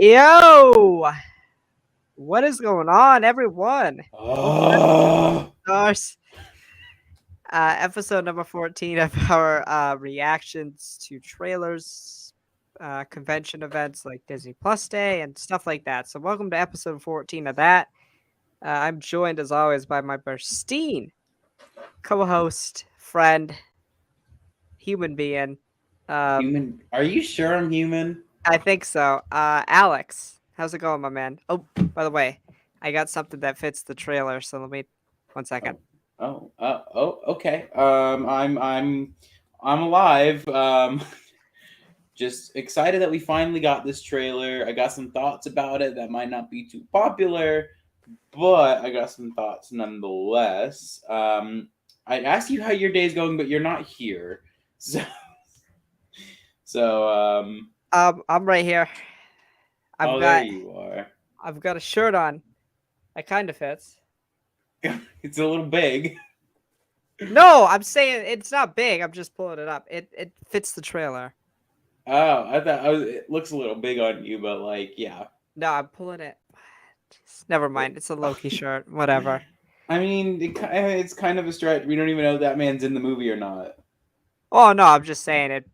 Yo, what is going on, everyone? Welcome back Oh, to Stars, episode number 14 of our reactions to trailers, convention events like Disney Plus Day, and stuff like that. So, welcome to episode 14 of that. I'm joined, as always, by my pristine co host, friend, human being. Um, human. Are you sure I'm human? I think so. Alex, how's it going, my man? Oh, by the way, I got something that fits the trailer, so let me 1 second. Okay. I'm alive. Just excited that we finally got this trailer. I got some thoughts about it that might not be too popular, but I got some thoughts nonetheless. I asked you how your day's going, but you're not here, so so. I'm right here. I've Oh, there got you are. I've got a shirt on. That kind of fits. It's a little big. No, I'm saying it's not big. I'm just pulling it up. It fits the trailer. Oh, it looks a little big on you, but like, yeah. No, I'm pulling it. Never mind. It's a Loki shirt. Whatever. I mean, it's kind of a stretch. We don't even know if that man's in the movie or not. Oh no, I'm just saying it.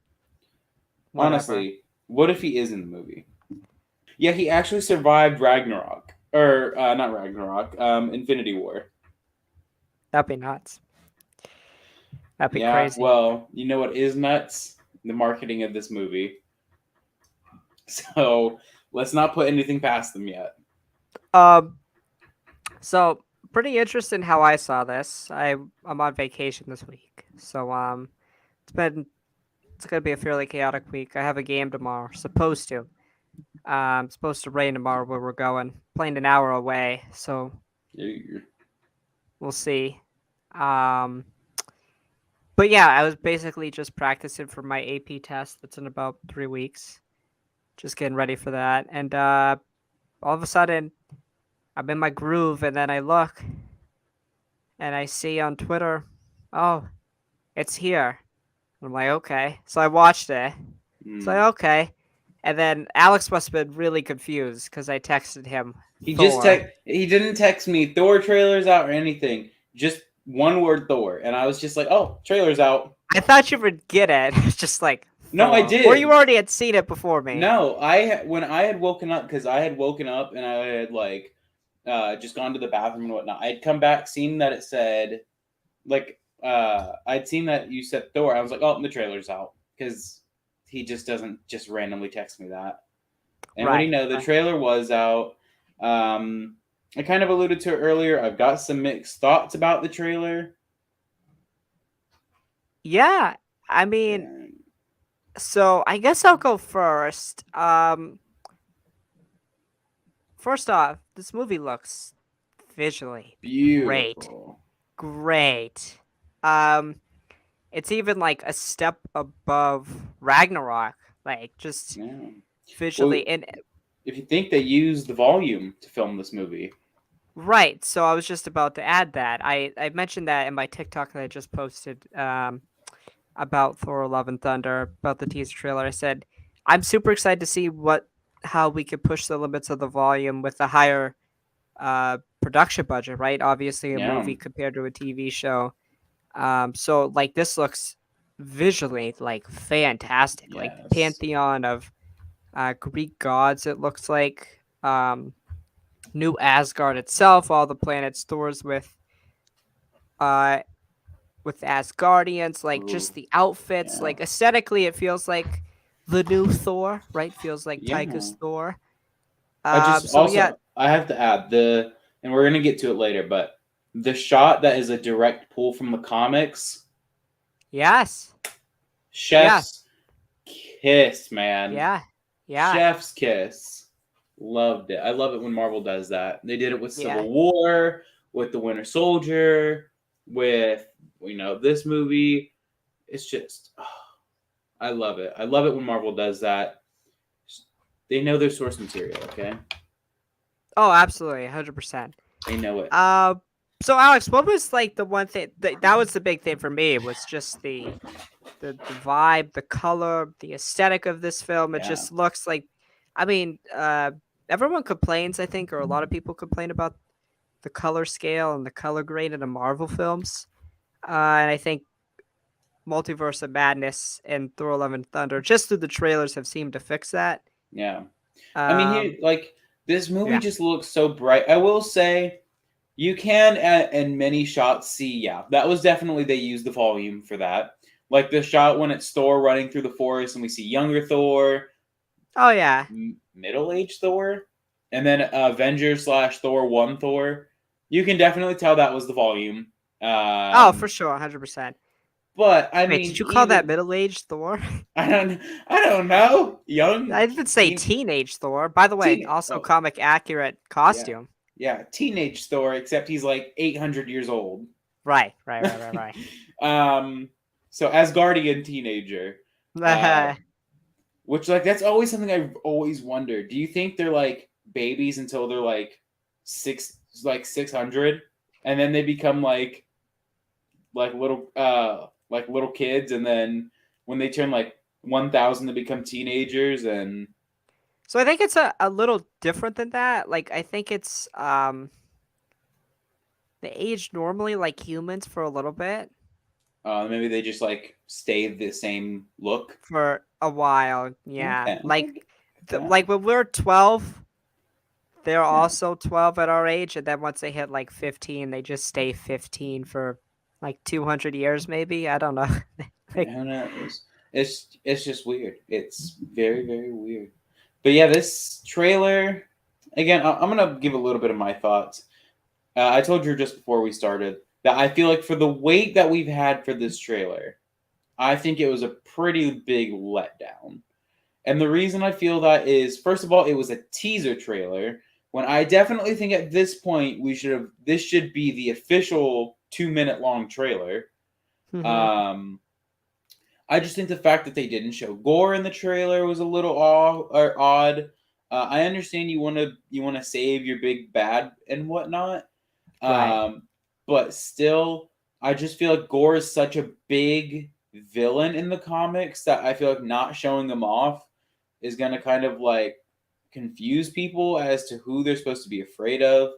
Whatever. Honestly, what if he is in the movie? Yeah, he actually survived Ragnarok, or not Ragnarok, Infinity War. That'd be nuts. That'd be Yeah, crazy. well, you know what is nuts? The marketing of this movie. So let's not put anything past them yet. Um. So pretty interesting how I saw this. I'm on vacation this week, so it's gonna be a fairly chaotic week. I have a game tomorrow. Supposed to. It's supposed to rain tomorrow where we're going. Playing an hour away, so Yeah. we'll see. Um, but yeah, I was basically just practicing for my AP test that's in about 3 weeks. Just getting ready for that, and all of a sudden, I'm in my groove, and then I look, and I see on Twitter, oh, it's here. I'm like, okay. So I watched it. It's like, Mm. okay. And then Alex must have been really confused because I texted him Thor. He didn't text me Thor trailers out or anything. Just one word Thor, and I was just like, "Oh, trailers out." I thought you would get it. It's just like No, I Thor. Or you did. already had seen it before me. No, when I had woken up, because I had woken up and I had like just gone to the bathroom and whatnot. I'd come back, seen that it said like I'd seen that you said Thor. I was like, "Oh, the trailer's out," because he just doesn't just randomly text me that. And what do you Right. know? The Right. trailer was out. I kind of alluded to it earlier. I've got some mixed thoughts about the trailer. Yeah. I mean, And so I guess I'll go first. First off, this movie looks visually great. beautiful. Great. Um, it's even like a step above Ragnarok. Like just Yeah. Well, visually and if you think they used the volume to film this movie, right. So I was just about to add that. I mentioned that in my TikTok that I just posted about Thor: Love and Thunder, about the teaser trailer. I said I'm super excited to see how we could push the limits of the volume with a higher production budget, right? Obviously a yeah, movie compared to a TV show. So like this looks visually like fantastic. Like the yes, pantheon of Greek gods, it looks like. New Asgard itself, all the planets Thor's uh with Asgardians, like ooh, just the outfits, yeah, like aesthetically it feels like the new Thor, right? Feels like yeah. Taika's Thor. I just So yeah, also I have to add and we're gonna get to it later, but the shot that is a direct pull from the comics, yes. Yeah, Chef's kiss, man, yeah, yeah, Chef's kiss. Loved it. I love it when Marvel does that. They did it with yeah. Civil War, with the Winter Soldier, with this movie. It's just, I love it. I love it when Marvel does that. They know their source material. Okay, Oh, absolutely, 100%. they know it. Uh, so Alex, what was like the one thing that was the big thing for me was just the vibe, the color, the aesthetic of this film. It Yeah, just looks like I mean, everyone complains, I think, or a lot of people complain about the color scale and the color grade in the Marvel films. And I think Multiverse of Madness and Thor: Love and Thunder, just through the trailers, have seemed to fix that. Yeah. I mean, here, Um, like, this movie yeah. just looks so bright. I will say, you can, in many shots, see, yeah, that was definitely, they used the volume for that. Like the shot when it's Thor running through the forest and we see younger Thor, Oh yeah. middle-aged Thor, and then Avengers slash Thor 1 Thor. You can definitely tell that was the volume. Oh, for Um, sure, 100%. but I Wait, mean, did you call that even middle-aged Thor? I don't, I don't know, young I didn't say teen, teenage Thor. By the way, teen, also oh comic accurate yeah, costume. yeah, teenage Thor, except he's like 800 years old. Right. um, so Asgardian teenager, uh, which like that's always something I've always wondered. Do you think they're like babies until they're like 600, and then they become like little kids, and then when they turn like 1,000, they become teenagers, and So I think it's a little different than that. Like I think it's they age normally like humans for a little bit, maybe they just like stay the same look. for a while. Yeah. Okay, Like okay, yeah, like when we're 12, they're yeah. also 12 at our age, and then once they hit like 15, they just stay 15 for like 200 years maybe. I don't know. Like Who knows? It's just weird. It's very very weird. But yeah, this trailer again. I'm gonna give a little bit of my thoughts. I told you just before we started that I feel like for the wait that we've had for this trailer, I think it was a pretty big letdown. And the reason I feel that is, first of all, it was a teaser trailer. When I definitely think at this point this should be the official 2 minute long trailer. mhm. Um, I just think the fact that they didn't show gore in the trailer was a little odd. I understand you want to save your big bad and whatnot, Right. um, but still, I just feel like Gore is such a big villain in the comics that I feel like not showing him off is gonna kind of like confuse people as to who they're supposed to be afraid of.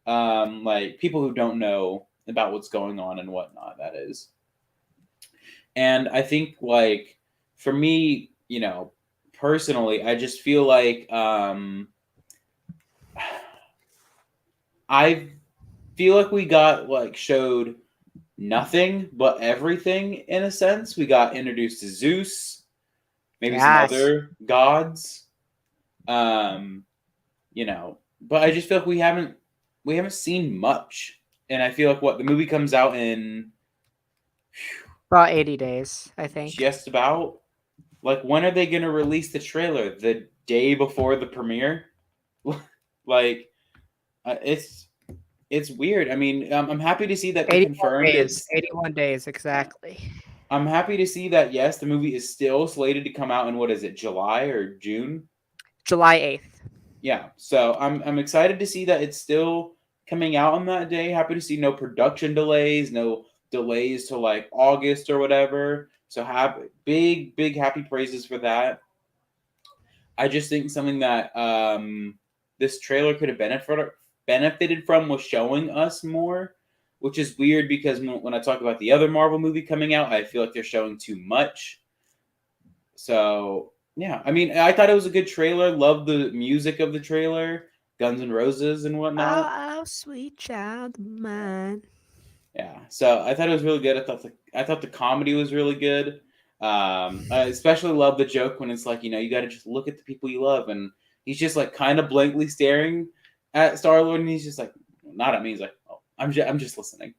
Like people who don't know about what's going on and whatnot. That is. And I think like for me, personally, I just feel like I feel like we got like showed nothing but everything in a sense. We got introduced to Zeus, maybe some Yes. other gods. Um, but I just feel like we haven't seen much. And I feel like what the movie comes out in About 80 days, I think. just about, like, when are they going to release the trailer? The day before the premiere? Like, it's weird. I mean, I'm happy to see that they 81 confirmed days. it's. 81 days Yeah, exactly. I'm happy to see that. Yes, the movie is still slated to come out in, what is it, July or June? July 8th. Yeah, so I'm excited to see that it's still coming out on that day. Happy to see no production delays, no delays to like August or whatever. So have big happy praises for that. I just think something that this trailer could have benefited from was showing us more, which is weird because when I talk about the other Marvel movie coming out, I feel like they're showing too much. So yeah, I mean, I thought it was a good trailer. Loved the music of the trailer, Guns N' Roses and whatnot. Oh, sweet child of mine. Yeah, so I thought it was really good. I thought the comedy was really good. I especially love the joke when it's like, you got to just look at the people you love, and he's just like kind of blankly staring at Star Lord, and he's just like, not at me. He's like, oh, I'm just listening.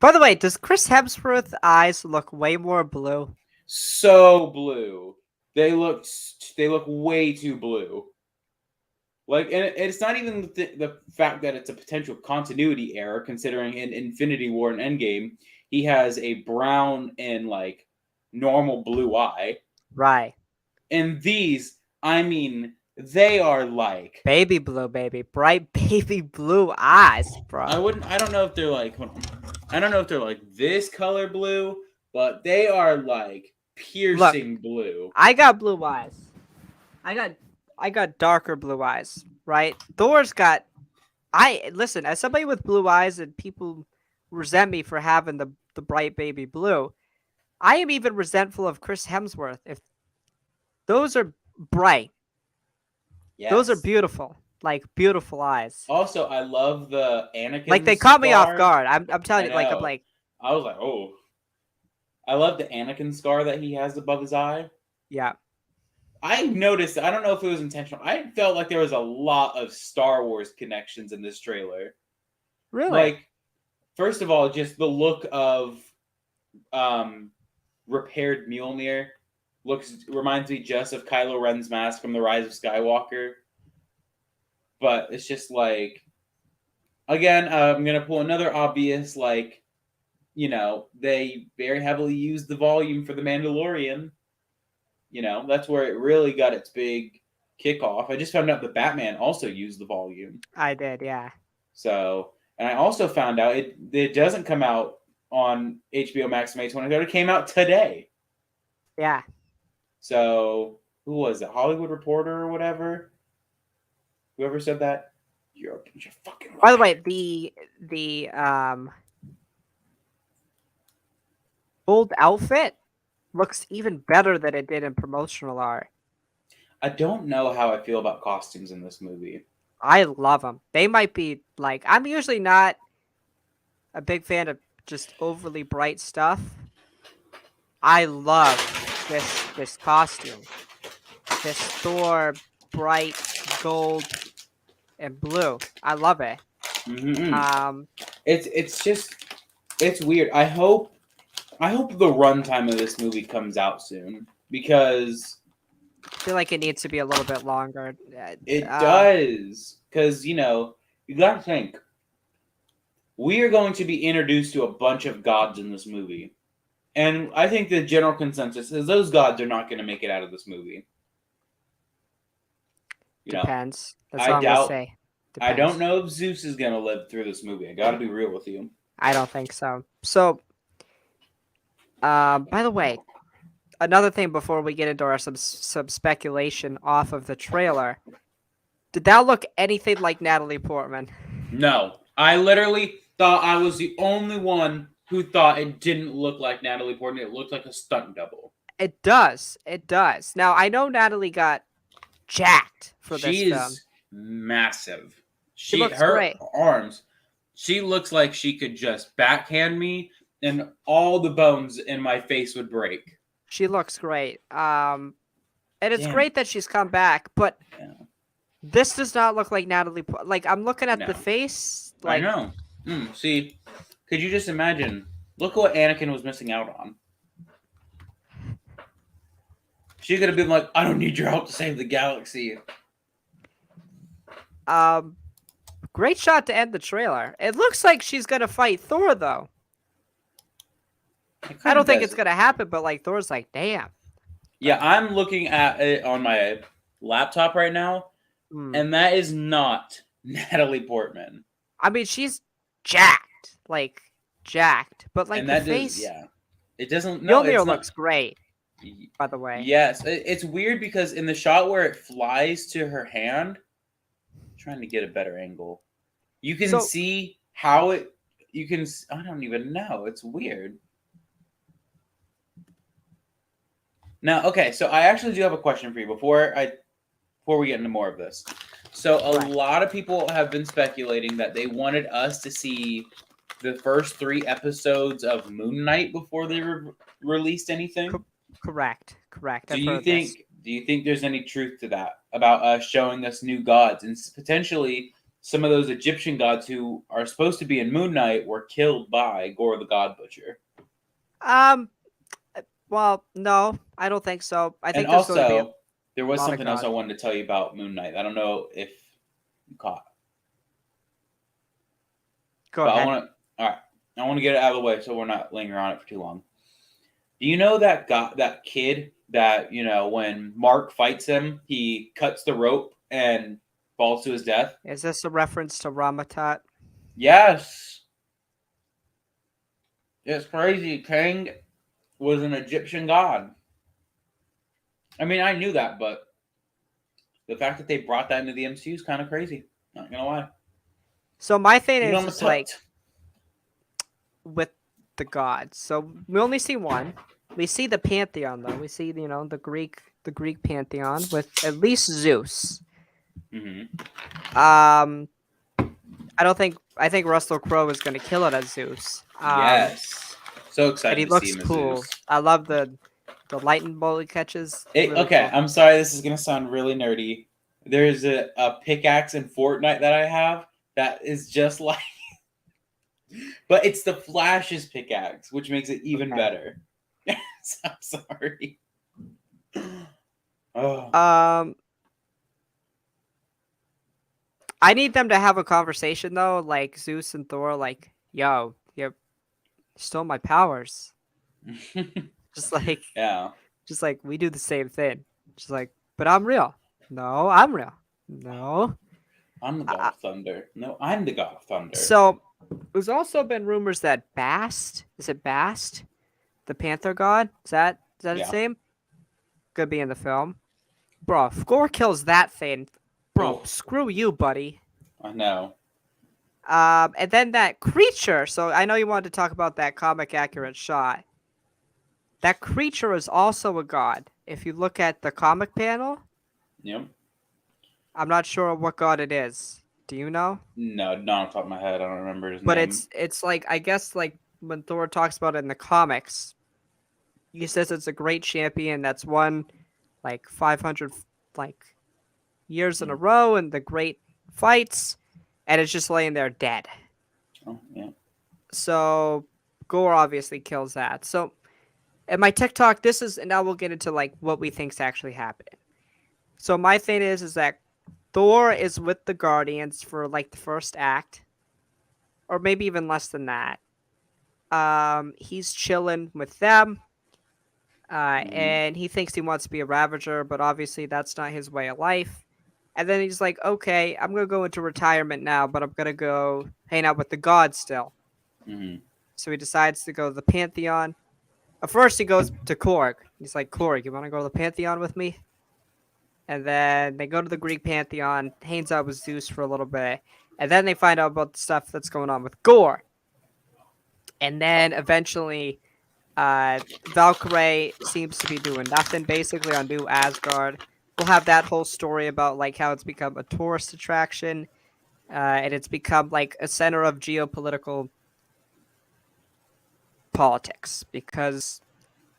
By the way, does Chris Hemsworth's eyes look way more blue? So blue. They look way too blue. Like, and it's not even the fact that it's a potential continuity error, considering in Infinity War and Endgame, he has a brown and like normal blue eye. Right. And these, I mean, they are like Baby blue, baby. Bright baby blue eyes, bro. I don't know if they're like hold on. I don't know if they're like this color blue, but they are like Look, piercing blue. I got blue eyes. I got I got darker blue eyes, right? Thor's got I listen, as somebody with blue eyes and people resent me for having the bright baby blue, I am even resentful of Chris Hemsworth. If those are bright, those are Yes. beautiful. Like beautiful eyes. Also, I love the Like Anakin they caught me off scar. guard. I'm telling I you, like I'm know. like, I was like, oh. I love the Anakin scar that he has above his eye. yeah, I noticed, I don't know if it was intentional. I felt like there was a lot of Star Wars connections in this trailer. really? Like, first of all, just the look of um, repaired Mjolnir reminds me just of Kylo Ren's mask from The Rise of Skywalker. But it's just like, again, I'm gonna pull another obvious, like, they very heavily used the volume for the Mandalorian. That's where it really got its big kickoff. I just found out that Batman also used the volume. I did, yeah. So, and I also found out it doesn't come out on HBO Max May 23rd. It came out today. Yeah. So, who was it? Hollywood Reporter or whatever? Whoever said that? You're fucking By the right. way, the old outfit looks even better than it did in promotional art. I don't know how I feel about costumes in this movie. I love them. They might be like I'm usually not a big fan of just overly bright stuff. I love this costume. This Thor bright gold and blue. I love it. Mm-hmm. Um It's just it's weird. I hope the runtime of this movie comes out soon because I feel like it needs to be a little bit longer. it does. Because you got to think we are going to be introduced to a bunch of gods in this movie, and I think the general consensus is those gods are not going to make it out of this movie. You know, Depends. That's I all I'm gonna doubt. say. I don't Depends. know if Zeus is going to live through this movie. I got to be real with you. I don't think so. So, by the way, another thing before we get into our some speculation off of the trailer, did that look anything like Natalie Portman? No, I literally thought I was the only one who thought it didn't look like Natalie Portman. It looked like a stunt double. It does. It does. Now I know Natalie got jacked for this She film. is massive. She looks Her great. arms. She looks like she could just backhand me, and all the bones in my face would break. She looks great. And it's Damn. great that she's come back, but Yeah. this does not look like Natalie. Like I'm looking at the No, face. I Like know. See, could you just imagine? Look what Anakin was missing out on. She could have been like, "I don't need your help to save the galaxy." um, great shot to end the trailer. It looks like she's gonna fight Thor though. It I kind don't of think does. it's gonna happen, but like Thor's like, damn. Yeah, I'm looking at it on my laptop right now, Hmm. and that is not Natalie Portman. I mean, she's jacked, like jacked, but like And the that does, face, yeah. It doesn't, no, it's Mjolnir not. looks great. By the way, Yes, it's weird because in the shot where it flies to her hand, trying to get a better angle, you can so see how it, you can, I don't even know. It's weird. Now, okay, so I actually do have a question for you before we get into more of this. So a right, lot of people have been speculating that they wanted us to see the first 3 episodes of Moon Knight before they released anything. correct. Do I've you heard this. think do you think there's any truth to that about us showing us new gods and potentially some of those Egyptian gods who are supposed to be in Moon Knight were killed by Gore the God Butcher? Um, well, no, I don't think so. I And think there's going to be a also, there was lot of something else I God. wanted to tell you about Moon Knight. I don't know if you caught, Go but I ahead. want to. All right, I want to get it out of the way so we're not lingering on it for too long. Do you know that kid that when Mark fights him, he cuts the rope and falls to his death? Is this a reference to Ramatat? Yes, it's crazy. Kang was an Egyptian god. I mean, I knew that, but the fact that they brought that into the MCU is kind of crazy. Not gonna lie. So my thing You know, is I'm a just like tut. with the gods. So we only see one. We see the pantheon though. We see the Greek pantheon with at least Zeus. Mm-hmm. Um, I think Russell Crowe is gonna kill it as Zeus. Yes. So And excited he to see looks him as Zeus. cool. I love the lightning bolt he catches. It's really Okay, cool. I'm sorry. This is gonna sound really nerdy. There's a pickaxe in Fortnite that I have that is just like, but it's the Flash's pickaxe, which makes it even Okay. better. I'm sorry. Oh. Um, I need them to have a conversation though, like Zeus and Thor, like, yo, you stole my powers. Just like, Yeah. just like we do the same thing. Just like, but I'm real. No, I'm real. No. I'm the god Uh, of thunder. No, I'm the god of thunder. so there's also been rumors that Bast, is it Bast, the Panther God? Is that its Yeah. name? Could be in the film. Bro, if Gore kills that thing, bro, Oh, screw you, buddy. I know. And then that creature. So I know you wanted to talk about that comic accurate shot. That creature is also a god. If you look at the comic panel, Yep. I'm not sure what god it is. Do you know? No, not on top of my head. I don't remember his But name. it's like I guess like when Thor talks about it in the comics, he says it's a great champion that's won like 500 like years in a row and the great fights, and it's just laying there dead. Oh, yeah. So Gore obviously kills that. So in my TikTok, this is, and now we'll get into like what we think's actually happening. So my thing is that Thor is with the Guardians for like the first act, or maybe even less than that. He's chilling with them, Mm-hmm. and he thinks he wants to be a Ravager, but obviously that's not his way of life. And then he's like, okay, I'm gonna go into retirement now, but I'm gonna go hang out with the gods still. Mm-hmm. So he decides to go to the Pantheon. At first, he goes to Korg. He's like, Korg, you want to go to the Pantheon with me? And then they go to the Greek Pantheon, hangs out with Zeus for a little bit. And then they find out about the stuff that's going on with Gore. And then eventually, Valkyrie seems to be doing nothing basically on New Asgard. We'll have that whole story about like how it's become a tourist attraction, and it's become like a center of geopolitical politics because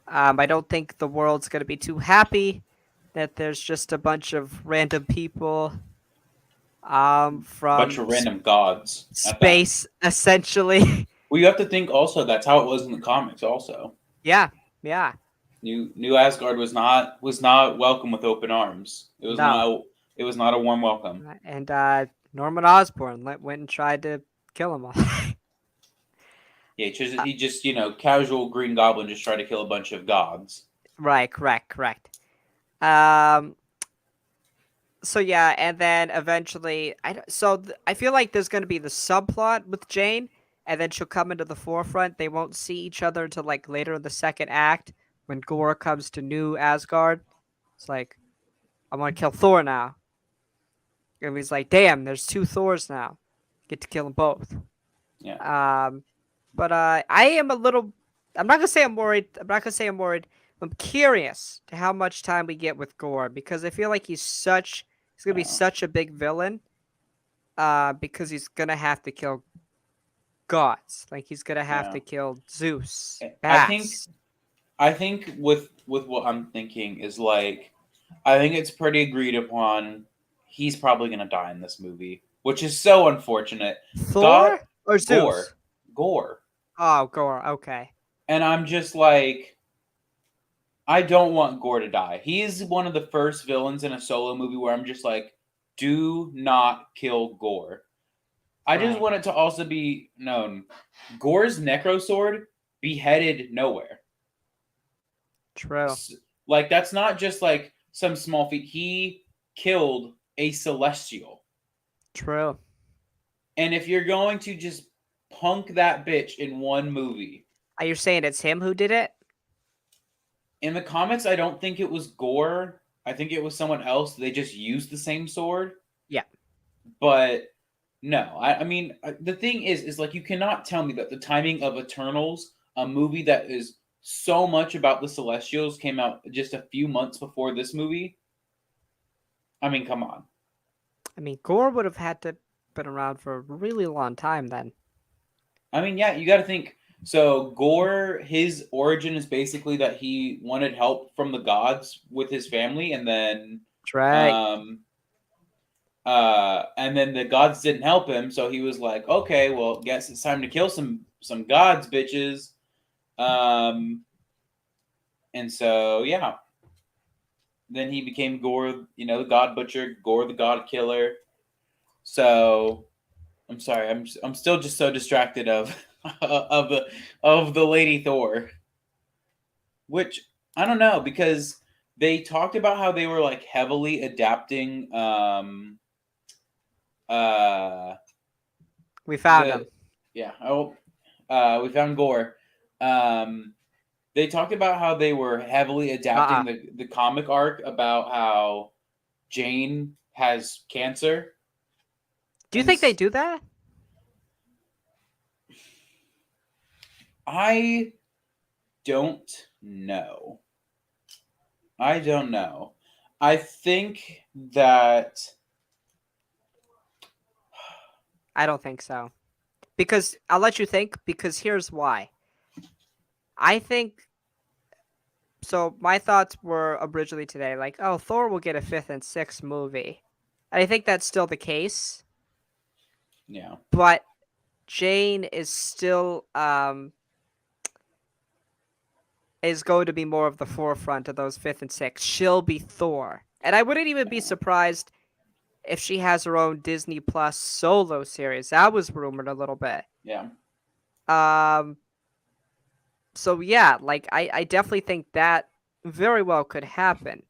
I don't think the world's going to be too happy that there's just a bunch of random people Bunch from of random gods at that. space, essentially. Well, you have to think also that's how it was in the comics. Also, Yeah, yeah, New Asgard was not welcome with open arms. no. It was not a warm welcome. And Norman Osborn went and tried to kill him all. Yeah, he just casual Green Goblin just tried to kill a bunch of gods. Right, correct. Um, so yeah, and then eventually, I feel like there's going to be the subplot with Jane, and then she'll come into the forefront. They won't see each other until like later in the second act when Gore comes to New Asgard. It's like, I want to kill Thor now, and he's like, damn, there's two Thors now, get to kill them both. Yeah. But I am a little. I'm not gonna say I'm worried. I'm not gonna say I'm worried. I'm curious to how much time we get with Gore because I feel like he's gonna be Yeah. such a big villain. Because he's gonna have to kill gods. Like he's gonna have Yeah. to kill Zeus, I think Bast. I think with what I'm thinking is like I think it's pretty agreed upon he's probably gonna die in this movie, which is so unfortunate. God Thor or Zeus? Gore. Gore. Oh, Gore. Okay. And I'm just like I don't want Gore to die. He's one of the first villains in a solo movie where I'm just like, do not kill Gore. I just Right. want it to also be known Gore's Necro Sword beheaded nowhere. True. Like that's not just like some small feat. He killed a celestial. True. And if you're going to just punk that bitch in one movie, Are you saying it's him who did it? in the comics, I don't think it was Gore. I think it was someone else. They just used the same sword, Yeah. but no. I mean, the thing is like you cannot tell me that the timing of Eternals, a movie that is so much about the Celestials, came out just a few months before this movie. I mean, come on. I mean, Gore would have had to been around for a really long time then. I mean, yeah, you got to think. So Gore, his origin is basically that he wanted help from the gods with his family, That's right. um, and then the gods didn't help him, so he was like, okay, well, guess it's time to kill some gods, bitches. Um, and so yeah, then he became Gore, the God Butcher, Gore the God Killer. So I'm sorry, I'm still just so distracted of of the Lady Thor, which I don't know because they talked about how they were like heavily adapting uh We found the him. yeah oh we found Gore. Um, they talked about how they were heavily adapting Uh-uh. the comic arc about how Jane has cancer, Do you and think they do that? I don't know. I don't know. I think that I don't think so. Because I'll let you think, because here's why. I think so my thoughts were originally today like, oh, Thor will get a fifth and sixth movie. And I think that's still the case, yeah but Jane is still is going to be more of the forefront of those fifth and sixth. She'll be Thor. And I wouldn't even be yeah surprised if she has her own Disney Plus solo series. That was rumored a little bit. yeah Um so yeah, like I definitely think that very well could happen.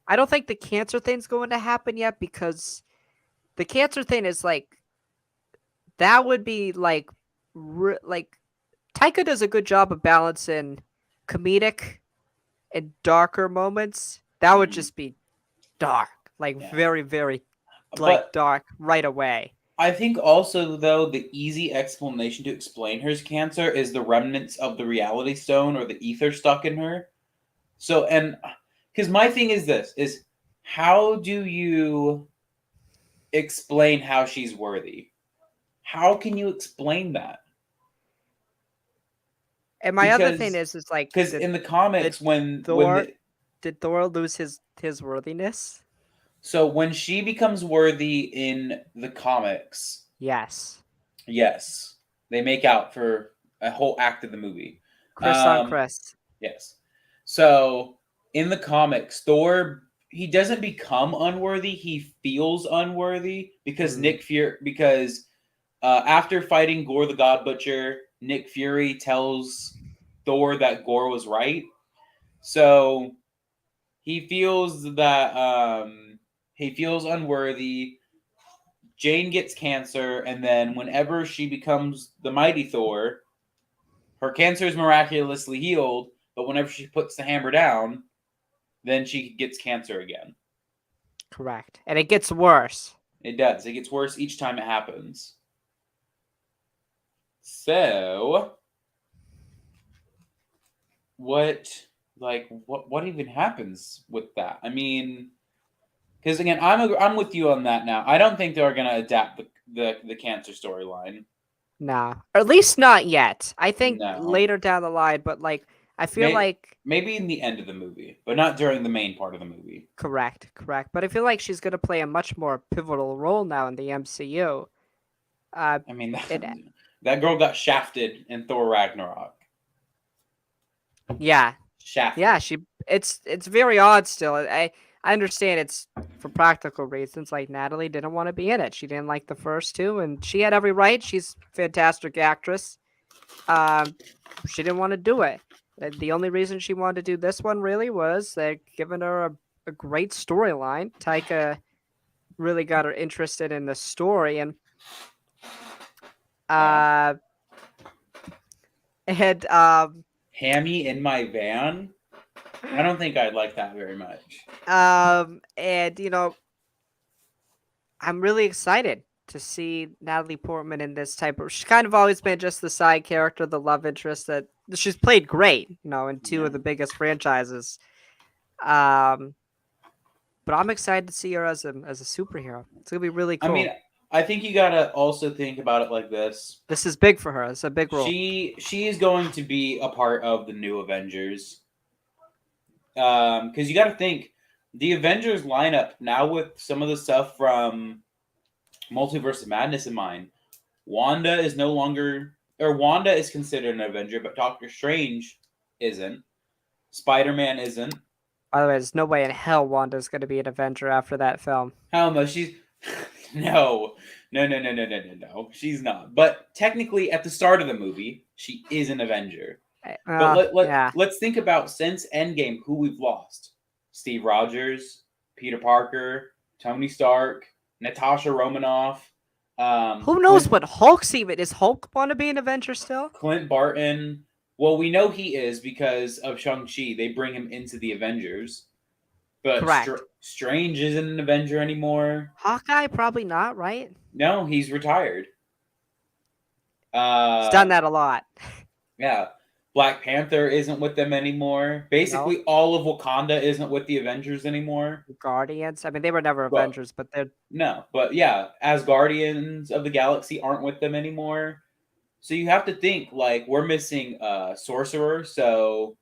I don't think the cancer thing's going to happen yet because the cancer thing is like that would be like Taika does a good job of balancing comedic and darker moments. That would mhm, just be dark, like yeah. very very like But dark right away. I think also though the easy explanation to explain her cancer is the remnants of the reality stone or the ether stuck in her. So and because my thing is this is how do you explain how she's worthy? How can you explain that? And my other thing Because is like because did in the did comics when Thor the did Thor lose his worthiness? so when she becomes worthy in the comics, Yes. yes, they make out for a whole act of the movie. Chris on Um, Chris. yes. So in the comics, Thor he doesn't become unworthy; he feels unworthy because Mm, after fighting Gore the God Butcher, Nick Fury tells Thor that Gore was right. So he feels that he feels unworthy. Jane gets cancer, and then whenever she becomes the mighty Thor, her cancer is miraculously healed. But whenever she puts the hammer down, then she gets cancer again. correct. And it gets worse. It does. It gets worse each time it happens. So, what, what even happens with that? I mean, because again, I'm with you on that now. I don't think they're gonna adapt the cancer storyline. Nah. Or at least not yet. I think No, later down the line, but like I feel May, like maybe in the end of the movie, but not during the main part of the movie. correct. But I feel like she's gonna play a much more pivotal role now in the MCU. Uh I mean, it that girl got shafted in Thor Ragnarok. yeah. Yeah, Shafted. it's very odd still. I understand it's for practical reasons. Like Natalie didn't want to be in it. She didn't like the first two, and she had every right. She's a fantastic actress. Um, she didn't want to do it. The only reason she wanted to do this one really was they're giving her a great storyline. Taika really got her interested in the story, Yeah. uh, and Hammy in my van. I don't think I'd like that very much. And I'm really excited to see Natalie Portman in this type of. She's kind of always been just the side character, the love interest that she's played great, in two Yeah. of the biggest franchises. Um, but I'm excited to see her as a superhero. It's gonna be really I mean, cool. I think you gotta also think about it like this. This is big for her. It's a big role. She is going to be a part of the new Avengers. Because you got to think the Avengers lineup now with some of the stuff from Multiverse of Madness in mind. Wanda is no longer, or Wanda is considered an Avenger, but Doctor Strange isn't. Spider Man isn't. By the way, there's no way in hell Wanda's gonna be an Avenger after that film. Hell no, she's no, no. She's not. But technically, at the start of the movie, she is an Avenger. But Yeah. let's think about since Endgame who we've lost: Steve Rogers, Peter Parker, Tony Stark, Natasha Romanoff, Who knows what Hulk's even is? Hulk want to be an Avenger still? Clint Barton. Well, we know he is because of Shang-Chi. They bring him into the Avengers. But Correct. Strange isn't an Avenger anymore. Hawkeye probably not, right? No, he's retired. He's done that a lot. Yeah. Black Panther isn't with them anymore. Basically, No. all of Wakanda isn't with the Avengers anymore. Guardians. I mean, they were never But Avengers, but they're no, but yeah, as Guardians of the Galaxy aren't with them anymore. So you have to think like we're missing a sorcerer, so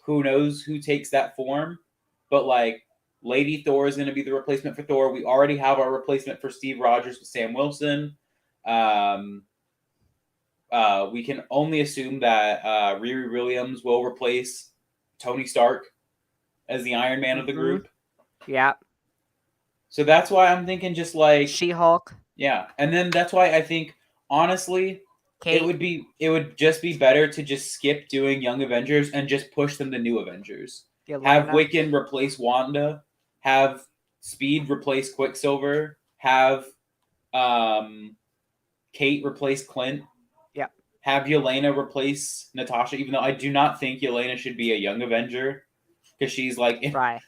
who knows who takes that form? But like Lady Thor is going to be the replacement for Thor. We already have our replacement for Steve Rogers with Sam Wilson. Um, we can only assume that Riri Williams will replace Tony Stark as the Iron Man of the group. Yeah. So that's why I'm thinking just like She-Hulk. yeah, and then that's why I think honestly Kate. it would just be better to just skip doing Young Avengers and just push them to New Avengers. Have Wiccan replace Wanda, have Speed replace Quicksilver, have Kate replace Clint. Yeah. Have Yelena replace Natasha, even though I do not think Yelena should be a Young Avenger because she's like in her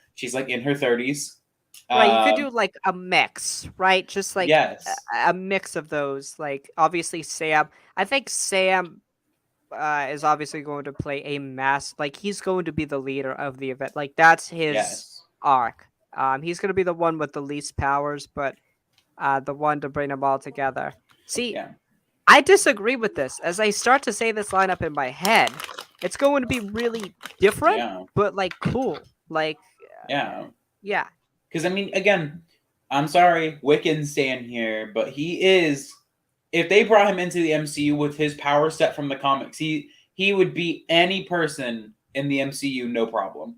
30s. Right, you could do like a mix, right? Just like yes, a mix of those. Like obviously Sam. I think Sam is obviously going to play a like he's going to be the leader of the event. Like that's his arc. He's going to be the one with the least powers, but the one to bring them all together. See, I disagree with this. As I start to say this lineup in my head, it's going to be really different, but like cool. Like yeah. Because I mean, again, I'm sorry, Wiccan's staying here, but he is. If they brought him into the MCU with his power set from the comics, he would beat any person in the MCU, no problem.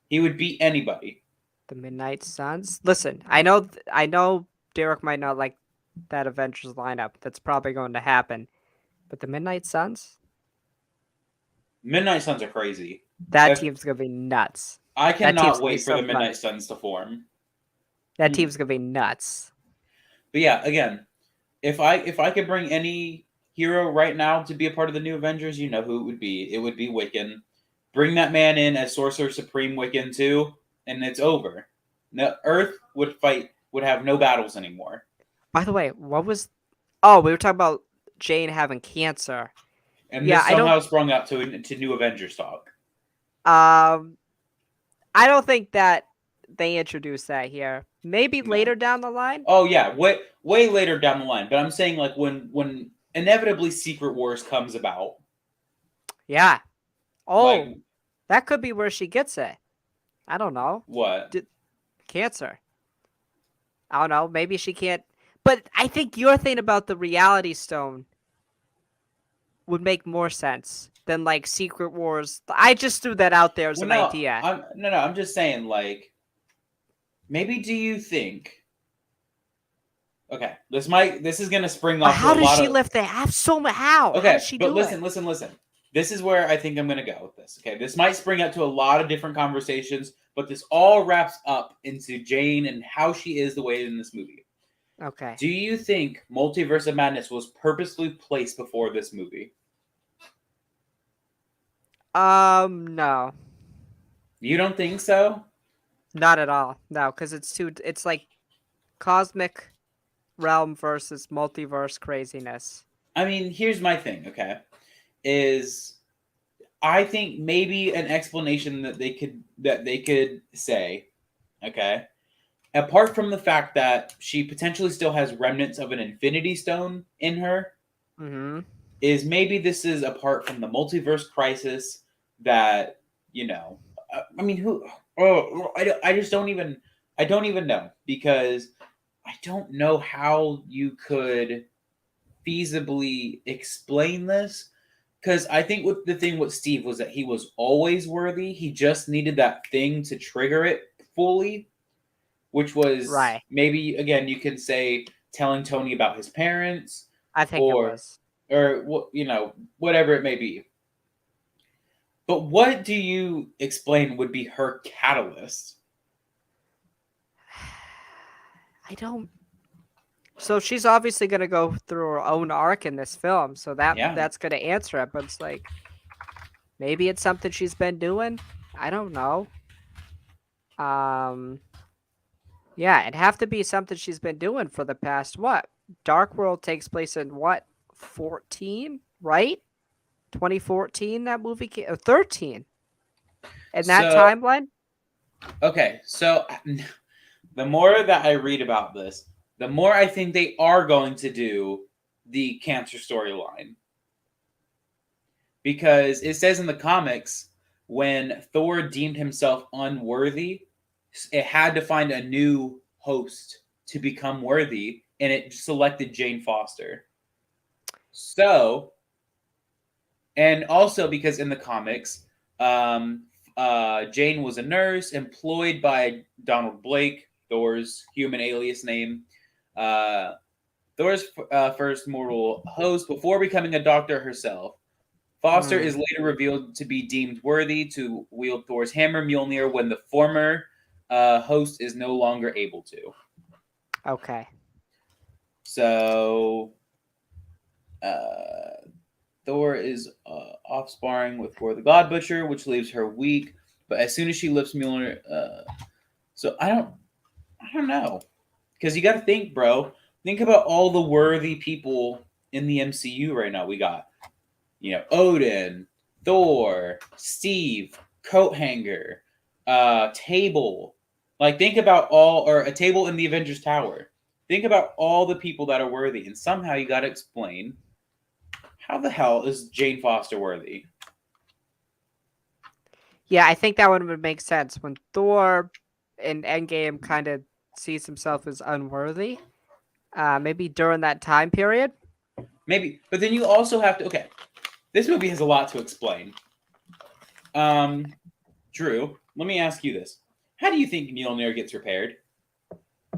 He would beat anybody. The Midnight Suns. Listen, I know Derek might not like that Avengers lineup. That's probably going to happen, but the Midnight Suns. Midnight Suns are crazy. That team's gonna be nuts. I cannot wait for the Midnight Suns to form. That team's gonna be nuts. But yeah, again, if I could bring any hero right now to be a part of the new Avengers, you know who it would be. It would be Wiccan. Bring that man in as Sorcerer Supreme Wiccan too, and it's over. No, Earth would have no battles anymore. By the way, what was? Oh, we were talking about Jane having cancer. And this somehow sprung up to new Avengers talk. I don't think that they introduced that here. Maybe later down the line. Oh yeah, way later down the line. But I'm saying like when inevitably Secret Wars comes about. Yeah. Oh, that could be where she gets it. I don't know. What? Cancer. I don't know. Maybe she can't. But I think your thing about the Reality Stone would make more sense than like Secret Wars. I just threw that out there as an idea. I'm just saying like maybe do you think okay, this is gonna spring off. How does she lift that? How? Okay, how does she but do listen. This is where I think I'm gonna go with this. Okay, this might spring up to a lot of different conversations, but this all wraps up into Jane and how she is the way in this movie. Okay. Do you think Multiverse of Madness was purposely placed before this movie? No. You don't think so? Not at all. No, because it's like cosmic realm versus multiverse craziness. I mean, here's my thing, okay? Is I think maybe an explanation that they could say, okay? Apart from the fact that she potentially still has remnants of an infinity stone in her, Mm-hmm. is maybe this is apart from the multiverse crisis that, you know, I mean, who I just don't even know, because I don't know how you could feasibly explain this, because I think what the thing with Steve was that he was always worthy. He just needed that thing to trigger it fully, which was Right. maybe, again, you could say telling Tony about his parents, I think it or was. whatever it may be. But what do you explain would be her catalyst? I don't. So she's obviously gonna go through her own arc in this film, so Yeah. that's gonna answer it. But it's like maybe it's something she's been doing. I don't know. Um, yeah, it'd have to be something she's been doing for the past what? Dark World takes place in what? 14, right? 2014 that movie came, or 13. In that So timeline? okay, so the more that I read about this, the more I think they are going to do the cancer storyline, because it says in the comics when Thor deemed himself unworthy, it had to find a new host to become worthy, and it selected Jane Foster. So, and also because in the comics, um, Jane was a nurse employed by Donald Blake, Thor's human alias name. Uh, Thor's first mortal host before becoming a doctor herself. Foster Hmm. is later revealed to be deemed worthy to wield Thor's hammer Mjolnir when the former host is no longer able to. Okay. So, uh, Thor is off sparring with Gore the God Butcher, which leaves her weak. But as soon as she lifts Mjolnir, so I don't know, because you got to think, bro. Think about all the worthy people in the MCU right now. We got, Odin, Thor, Steve, Coathanger, Table. Like, think about or a table in the Avengers Tower. Think about all the people that are worthy, and somehow you got to explain how the hell is Jane Foster worthy. Yeah, I think that one would make sense when Thor in Endgame kind of sees himself as unworthy. Maybe during that time period. Maybe, but then you also have to. Okay, this movie has a lot to explain. Um, Drew, let me ask you this: how do you think Mjolnir gets repaired,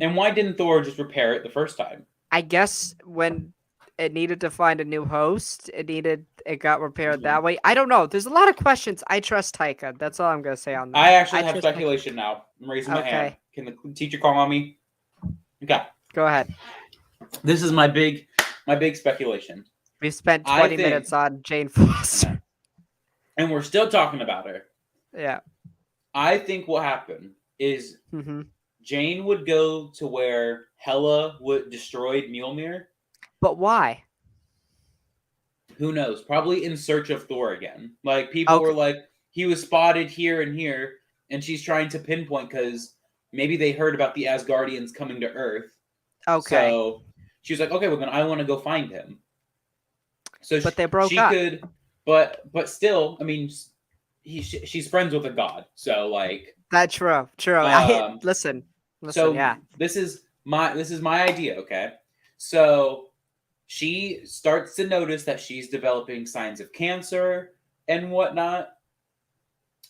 and why didn't Thor just repair it the first time? I guess when it needed to find a new host, it got repaired that way. I don't know. There's a lot of questions. I trust Taika. That's all I'm gonna say on I that. actually I have trust Taika. speculation now. I'm raising my hand. Okay, Can the teacher call on me? Okay, go ahead. this is my big speculation. We spent I 20 think, minutes on Jane Foster. and we're still talking about her. Yeah. I think what happened is Hmm. Jane would go to where Hela would destroyed Mjolnir. But why? Who knows? Probably in search of Thor again. Like, people were Okay. like, he was spotted here and here, and she's trying to pinpoint because maybe they heard about the Asgardians coming to Earth. Okay. So she was like, okay, well then I want to go find him. So But they broke she up. could, but still, I mean, she's friends with a god, so like, That's true. True. I um, listen. Listen. so Yeah. this is my idea, okay? So she starts to notice that she's developing signs of cancer and whatnot.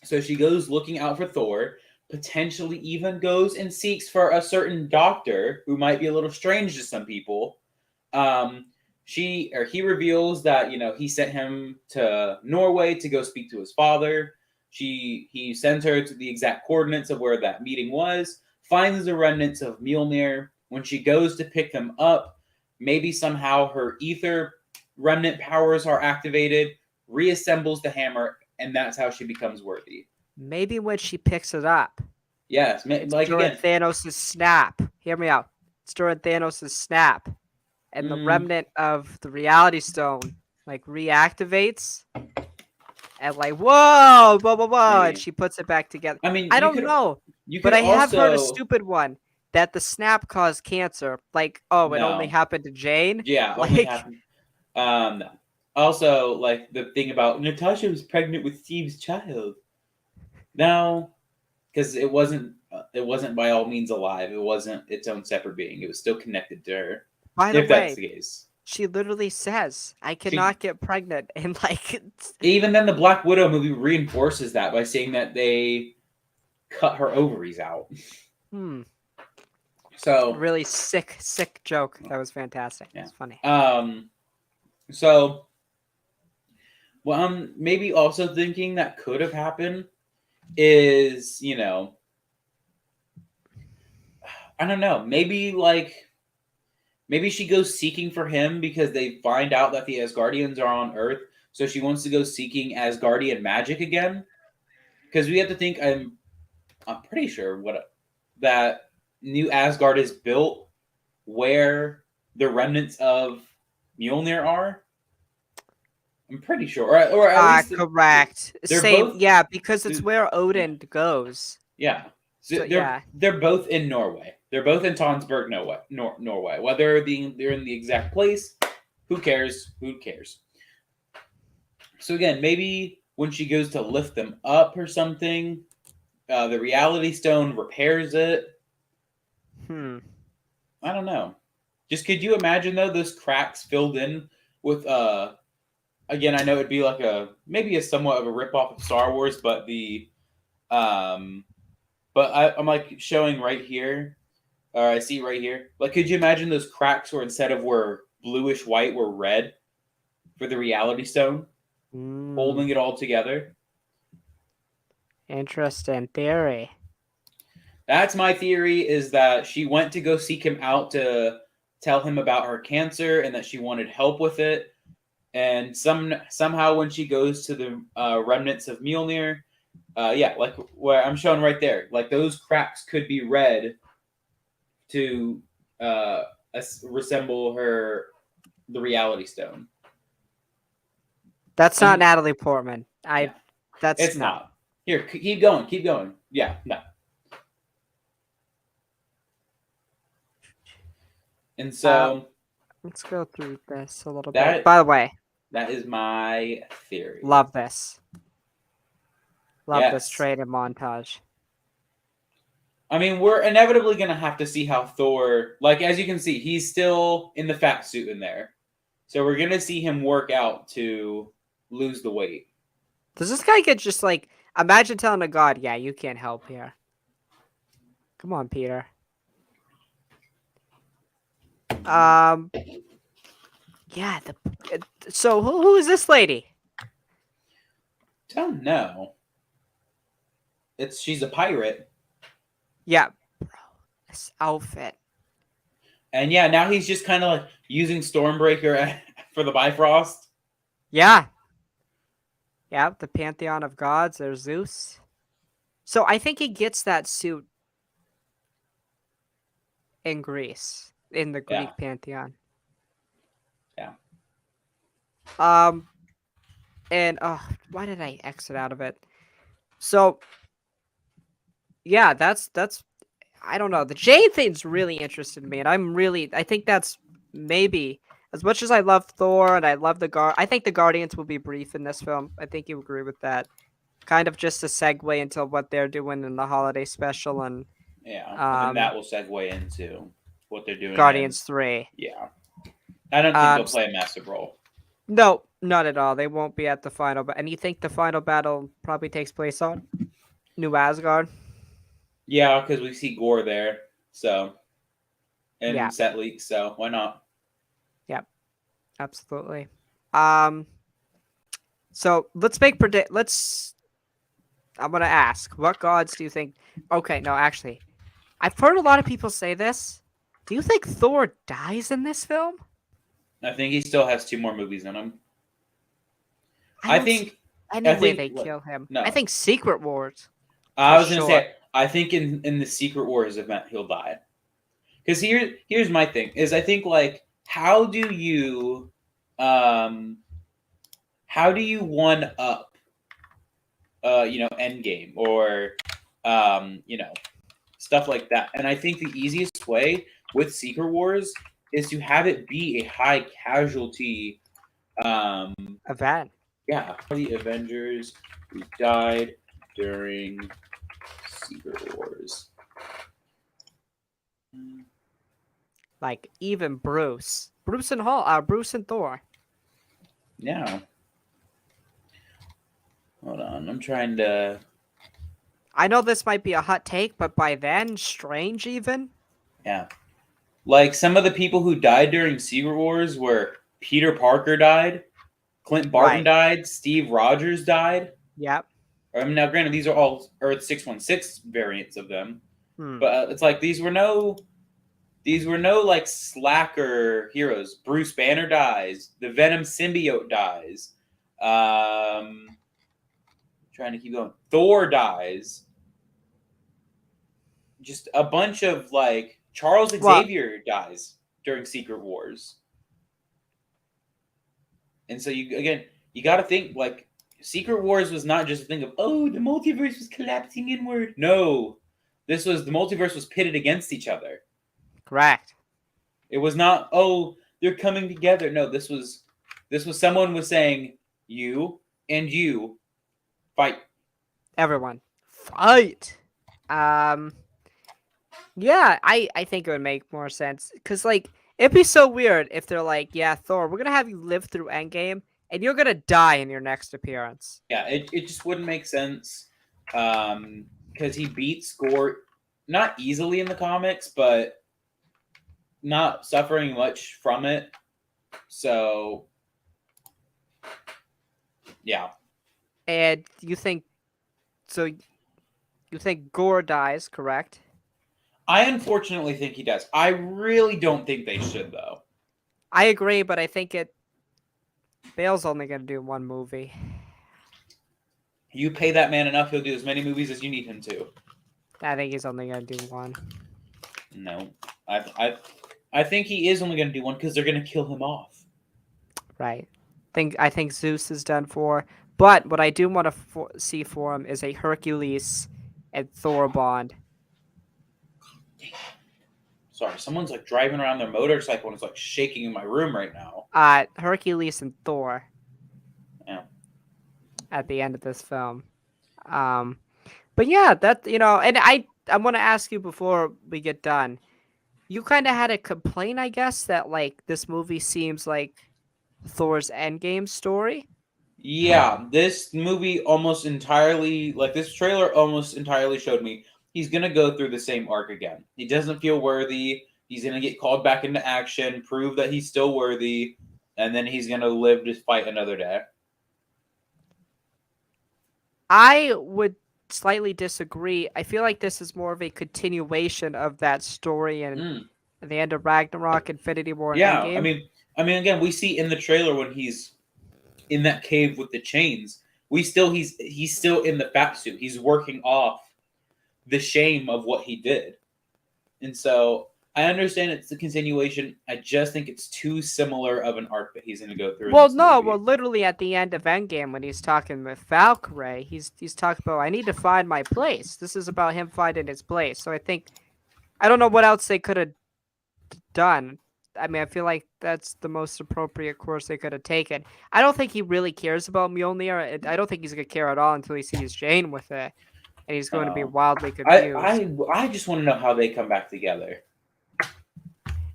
So she goes looking out for Thor, potentially even goes and seeks for a certain doctor who might be a little strange to some people. Um, he reveals that he sent him to Norway to go speak to his father. He sends her to the exact coordinates of where that meeting was, finds the remnants of Mjolnir. When she goes to pick them up, maybe somehow her ether remnant powers are activated, reassembles the hammer, and that's how she becomes worthy. maybe when she picks it up, Yes, it's like during again. Thanos' snap. Hear me out. It's during Thanos' snap, and the Mm, remnant of the Reality Stone like reactivates, and like whoa, blah blah blah, and maybe. she puts it back together. I mean, I don't know, you but could I have heard a also stupid one that the snap caused cancer. Like, oh, it only no. happened to Jane. Yeah, only Like, happened. No. Also, like the thing about Natasha was pregnant with Steve's child. No, because it wasn't by all means alive. It wasn't its own separate being. It was still connected to her. by the If that's way, the case, she literally says, "I she cannot get pregnant," and like, even then the Black Widow movie reinforces that by saying that they cut her ovaries out. hmm, So really sick joke. That was fantastic. yeah. It's funny. So what I'm maybe also thinking that could have happened is, I don't know, maybe she goes seeking for him because they find out that the Asgardians are on Earth, so she wants to go seeking Asgardian magic again. Because we have to think, I'm pretty sure that New Asgard is built where the remnants of Mjolnir are. I'm pretty sure, or at Ah, least correct. they're Same, both. yeah, because it's where Yeah, Odin goes. yeah. So They're yeah. they're both in Norway. They're both in Tonsberg, Norway. Whether they're in the exact place, who cares? Who cares? So again, maybe when she goes to lift them up or something, the Reality Stone repairs it. Hmm. I don't know. Just could you imagine though those cracks filled in with again I know it'd be like a maybe a somewhat of a rip off of Star Wars, but the um but I'm like showing right here, or I see right here. Like, could you imagine those cracks where instead of were bluish white were red for the Reality Stone, Mm, holding it all together? interesting theory. That's my theory. Is that she went to go seek him out to tell him about her cancer and that she wanted help with it. And somehow when she goes to the remnants of Mjolnir, yeah, like where I'm showing right there, like those cracks could be red to uh, resemble the Reality Stone. That's not And Natalie Portman. yeah, That's it's no. not. Here, keep going, keep going. Yeah, no. And Uh, so let's go through this a little bit. that By the way, that is my theory. love this. Love this Yes. training montage. I mean, we're inevitably gonna have to see how Thor, like as you can see, he's still in the fat suit in there. So we're gonna see him work out to lose the weight. Does this guy get just like imagine telling a god, yeah, you can't help here. Come on, Peter. Um, yeah. So who is this lady? Don't know. She's a pirate. Yeah, bro, this outfit. And yeah, now he's just kind of like using Stormbreaker for the Bifrost. Yeah, yeah. The pantheon of gods. There's Zeus. So I think he gets that suit in Greece, in the Yeah, Greek pantheon. yeah. Um, and why did I exit out of it? So yeah, that's I don't know. The Jane thing's really interested me, and I think that's maybe as much as I love Thor and I love I think the Guardians will be brief in this film. I think you agree with that. Kind of just a segue into what they're doing in the holiday special and Yeah, and then um that will segue into what they're doing in. Guardians 3. Yeah, I don't think they'll play a massive role. No, not at all. They won't be at the final, and you think the final battle probably takes place on New Asgard? Yeah, because we see Gore there, so Yeah, and set leaks, so why not? yeah, absolutely. Um, so let's make predict. Let's. I'm gonna ask, what gods do you think? Okay, no, actually, I've heard a lot of people say this. Do you think Thor dies in this film? I think he still has two more movies in him. I I don't see think. any I way think they kill him. I no. think Secret Wars. I for was gonna sure. say I think in the Secret Wars event he'll die. Because here's my thing is I think like um how do you one up Endgame or stuff like that. And I think the easiest way with Secret Wars is to have it be a high casualty. Um, Event. yeah, the Avengers who died during Secret Wars. Like even Bruce and Bruce and Thor. Yeah. Hold on, I'm trying to. I know this might be a hot take, but by then, Strange even. Yeah, like some of the people who died during Secret Wars were Peter Parker died, Clint Barton Right. died, Steve Rogers died. Yep. I mean, now granted, these are all Earth 616 variants of them, Hmm. but it's like these were no like slacker heroes. Bruce Banner dies. The Venom symbiote dies. Trying to keep going. Thor dies. Just a bunch of like Charles Well, Xavier dies during Secret Wars. And so you got to think like Secret Wars was not just a thing of the multiverse was collapsing inward. No, this was the multiverse was pitted against each other. correct. It was not they're coming together. No, this was someone was saying you and you fight. Everyone, fight. Um. Yeah, I think it would make more sense because like it'd be so weird if they're like, yeah, Thor, we're gonna have you live through Endgame and you're gonna die in your next appearance. Yeah, it just wouldn't make sense because he beats Gore not easily in the comics, but not suffering much from it. So yeah, And you think so? You think Gore dies, correct? I unfortunately think he does. I really don't think they should though. I agree, but I think Bale's only gonna do one movie. You pay that man enough, he'll do as many movies as you need him to. I think he's only gonna do one. No, I think he is only going to do one because they're going to kill him off. Right. I think Zeus is done for. But what I do want to see for him is a Hercules and Thor bond. Sorry, someone's like driving around their motorcycle and it's like shaking in my room right now. Hercules and Thor. Yeah. At the end of this film. Um, but yeah, and I want to ask you before we get done. You kind of had a complaint, I guess, that like this movie seems like Thor's Endgame story. Yeah, this movie almost entirely, like this trailer almost entirely showed me he's going to go through the same arc again. He doesn't feel worthy. He's going to get called back into action, prove that he's still worthy, and then he's going to live to fight another day. I would slightly disagree. I feel like this is more of a continuation of that story and Mm. the end of Ragnarok, Infinity War, and Yeah, I Endgame. mean, again, we see in the trailer when he's in that cave with the chains. He's still in the fat suit. He's working off the shame of what he did, and so I understand it's the continuation. I just think it's too similar of an arc that he's going to go through in Well, this no, movie. literally at the end of Endgame when he's talking with Valkyrie, he's talking about I need to find my place. This is about him finding his place. So I don't know what else they could have done. I mean, I feel like that's the most appropriate course they could have taken. I don't think he really cares about Mjolnir. I don't think he's gonna care at all until he sees Jane with it, and he's going to be Uh, wildly I, confused. I I just want to know how they come back together.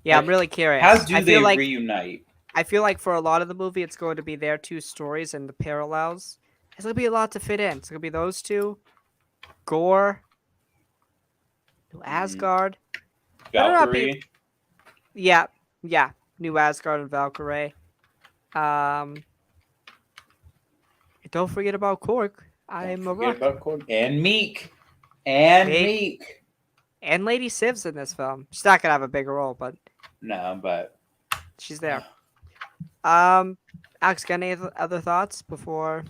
Yeah, I'm Like, really how curious. do they reunite? I feel like for a lot of the movie, it's going to be their two stories and the parallels. It's gonna be a lot to fit in. It's gonna be those two, Gore, New Asgard. Better not be. Valkyrie. Yeah, yeah. New Asgard and Valkyrie. Um, don't forget about Korg. Don't I'm a forget rock. about Cord and Meek and Wait, Meek. and Lady Siv's in this film. She's not gonna have a bigger role, but No, but she's there. Um, Alex, got any other thoughts before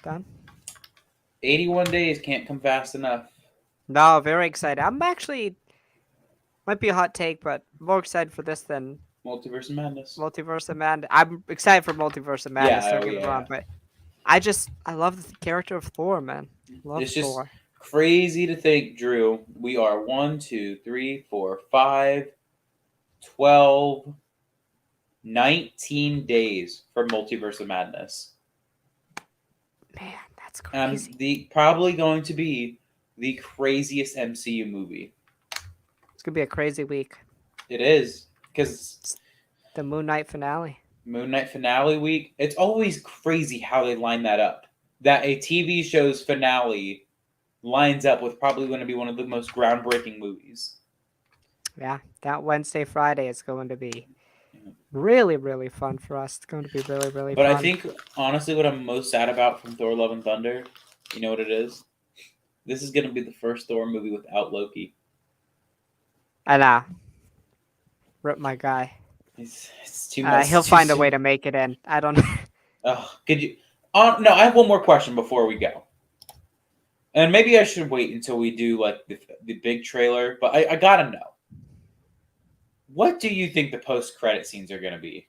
done? 81 days can't come fast enough. No, very excited. I'm actually might be a hot take, but more excited for this than Multiverse of Madness. Multiverse of Madness. I'm excited for Multiverse of Madness. Yeah, Don't oh get me yeah. wrong, but I love the character of Thor, man. Love It's just Thor. crazy to think, Drew. We are 1, 2, 3, 4, 5, 12, 19 days for Multiverse of Madness. Man, that's And crazy. the probably going to be the craziest MCU movie. It's gonna be a crazy week. It is because It's the Moon Knight finale. Moon Knight finale week. It's always crazy how they line that up. That a TV show's finale lines up with probably going to be one of the most groundbreaking movies. Yeah, that Wednesday, Friday is going to be really, really fun for us. It's going to be really, really But I fun. think honestly, what I'm most sad about from Thor: Love and Thunder, you know what it is? This is going to be the first Thor movie without Loki. And rip my guy. It's too much. He'll It's too find a way soon. to make it in. I don't know. Could you? No, I have one more question before we go. And maybe I should wait until we do like the big trailer. But I gotta know. What do you think the post credit scenes are going to be?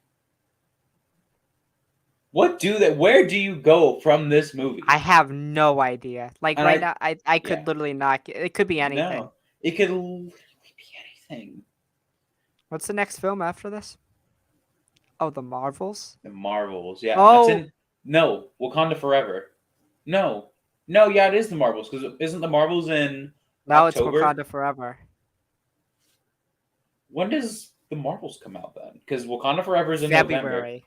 What do that? Where do you go from this movie? I have no idea. Like And right now, I yeah, could literally not. It could be anything. no, it could literally be anything. What's the next film after this? Oh, the Marvels. The Marvels, yeah, that's Oh, in. No, Wakanda Forever. No, no, yeah, it is the Marvels because isn't the Marvels in now it's October? Wakanda Forever. When does the Marvels come out then? Because Wakanda Forever is in November. February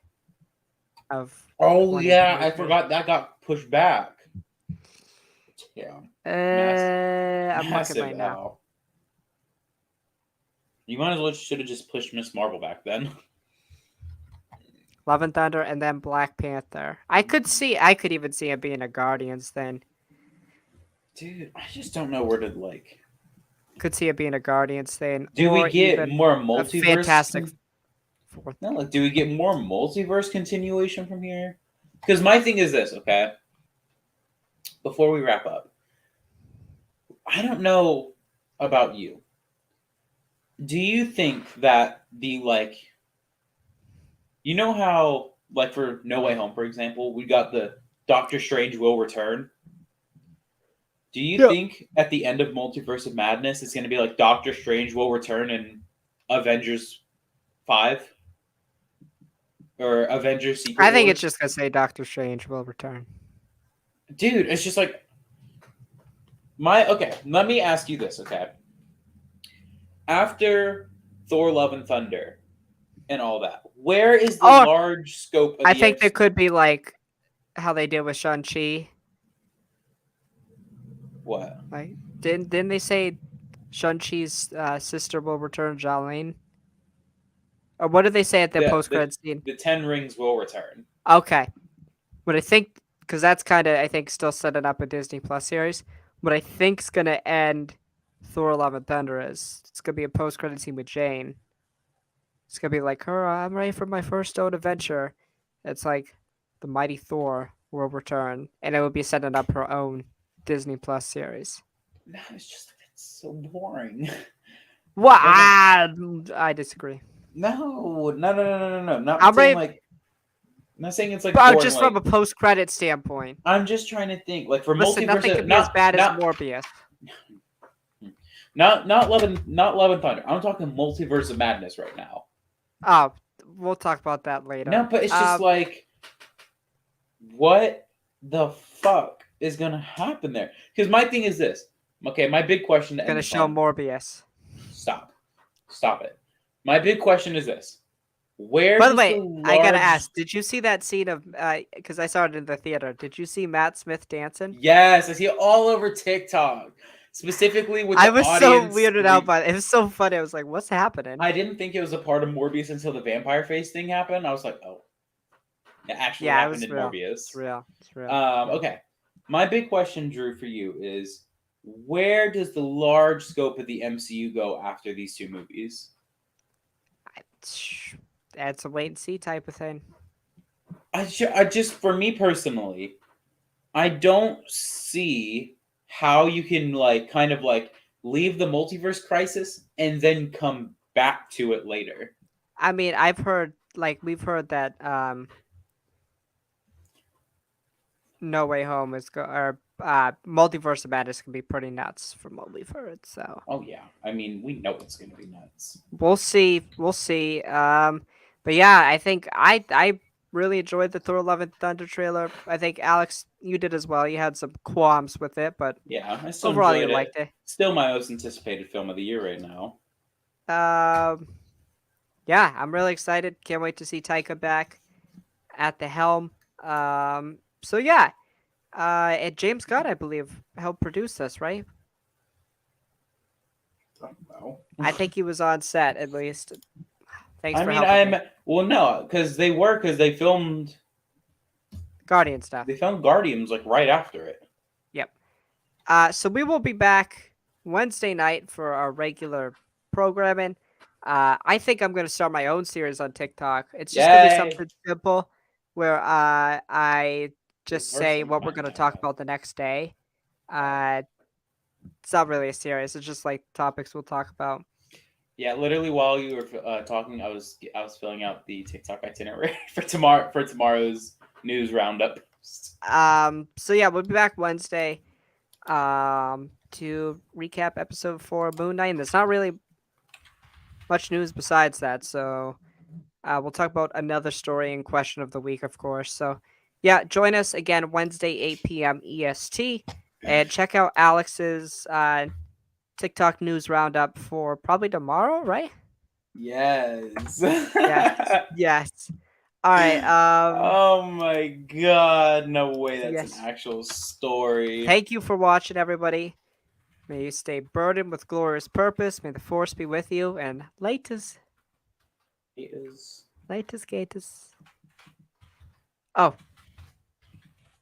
of Oh yeah, I 2023. forgot that got pushed back. Yeah, I'm looking massive right now. L. You might as well should have just pushed Miss Marvel back then. Love and Thunder, and then Black Panther. I could even see it being a Guardians thing. Dude, I just don't know where to like. Could see it being a Guardians thing, Do we or get even more a multiverse? Fantastic Four. No, like, do we get more multiverse continuation from here? Because my thing is this, okay? Before we wrap up, I don't know about you. Do you think that the like, you know how like for No Way Home, for example, we got the Doctor Strange will return. Do you Yeah. think at the end of Multiverse of Madness, it's going to be like Doctor Strange will return in Avengers 5 or Avengers Secret I think it's Wars? just gonna say Doctor Strange will return. Dude, it's just like okay, let me ask you this, okay? After Thor Love and Thunder and all that, where is the Oh, large scope of I the think there could be like how they did with Shang-Chi. what? Like, didn't they say Shang-Chi's sister will return, Jolene? Or what did they say at the The post-credit scene? the 10 rings will return. Okay, but I think because that's kind of I think still setting up a Disney Plus series. What I think's gonna end Thor: Love and Thunder is it's gonna be a post-credit scene with Jane. It's gonna be like her. I'm ready for my first own adventure. It's like the mighty Thor will return, and it will be setting up her own Disney Plus series. No, it's just it's so boring. What? Like I disagree. no. I'm Not saying ready, like not saying it's like but boring. just from Like a post-credit standpoint. I'm just trying to think. Like for Listen, multiverse, nothing could be as bad as Morbius. not Love and Thunder. I'm talking multiverse of madness right now. Oh, we'll talk about that later. No, but it's just like, what the fuck is gonna happen there? Because my thing is this. Okay, my big question to end Gonna this show on. Morbius. Stop it. My big question is this: where By the does the way, I gotta large? ask: did you see that scene of? Because I saw it in the theater. Did you see Matt Smith dancing? Yes, I see it all over TikTok, specifically with I the was so audience. weirded out by it. It was so funny. I was like, "What's happening?" I didn't think it was a part of Morbius until the vampire face thing happened. I was like, oh, it actually Yeah, it happened was in real. Morbius. It's real. It's real. Okay. My big question, Drew, for you is where does the large scope of the MCU go after these two movies? It's a wait and see type of thing. I just, for me personally, I don't see how you can like kind of like leave the multiverse crisis and then come back to it later. I mean, I've heard like we've heard that No Way Home is or Multiverse of Madness can be pretty nuts from what we've heard. So Oh yeah, I mean we know it's gonna be nuts. we'll see. We'll see. But yeah, I think I really enjoyed the Thor: Love and Thunder trailer. I think Alex, you did as well. You had some qualms with it, but Yeah, I still overall you enjoyed it. liked it. Still my most anticipated film of the year right now. Um, yeah, I'm really excited. Can't wait to see Taika back at the helm. So yeah, and James Gunn, I believe, helped produce this, right? I don't know. I think he was on set at least. Thanks I for mean, helping I'm me. well, no, because Guardian stuff. they filmed Guardians like right after it. Yep. So we will be back Wednesday night for our regular programming. I think I'm going to start my own series on TikTok. It's just going to be Yay! something simple where I just Reverse say what we're imprint. going to talk about the next day. Uh, it's not really a series. It's just like topics we'll talk about. Yeah, literally while you were talking, I was filling out the TikTok itinerary for tomorrow's news roundup. So yeah, we'll be back Wednesday to recap episode 4 of Moon Knight. And there's not really much news besides that, so we'll talk about another story and question of the week, of course. So yeah, join us again Wednesday 8 p.m. EST, and check out Alex's TikTok news roundup for probably tomorrow, right? Yes. Yes, yes. All right. Oh my god! No way. That's an Yes. actual story. Thank you for watching, everybody. May you stay burdened with glorious purpose. May the force be with you. And latest, It is. latest, gatest. Oh,